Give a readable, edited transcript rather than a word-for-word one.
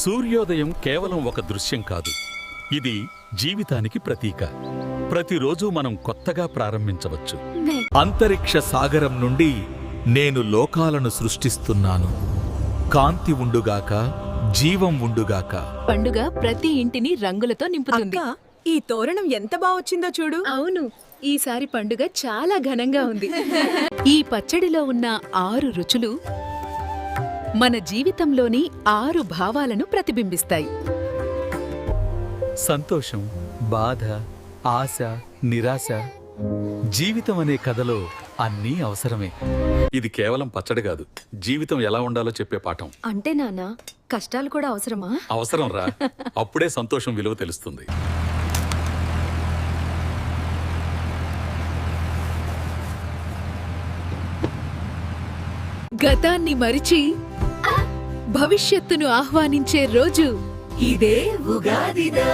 సూర్యోదయం కేవలం ఒక దృశ్యం కాదు, ఇది జీవితానికి ప్రతీక. ప్రతిరోజు మనం కొత్తగా ప్రారంభించవచ్చు. అంతరిక్ష సాగరం నుండి నేను లోకాలను సృష్టిస్తున్నాను. కాంతి ఉండుగాక, జీవం ఉండుగాక. పండుగ ప్రతి ఇంటిని రంగులతో నింపుతుంది. అక్క, ఈ తోరణం ఎంత బాగొచ్చిందో చూడు. అవును, ఈసారి పండుగ చాలా ఘనంగా ఉంది. ఈ పచ్చడిలో ఉన్న 6 రుచులు మన జీవితంలోని 6 భావాలను ప్రతిబింబిస్తాయి. సంతోషం, బాధ, ఆశ, నిరాశ. జీవితం అనే కథలో అన్నీ అవసరమే. ఇది కేవలం పచ్చడి కాదు, జీవితం ఎలా ఉండాలో చెప్పే పాఠం. అంటే నాన్న, కష్టాలు కూడా అవసరమా? అవసరం రా, అప్పుడే సంతోషం విలువ తెలుస్తుంది. గతాన్ని మరిచి భవిష్యత్తును ఆహ్వానించే రోజు ఇదే ఉగాదిదా.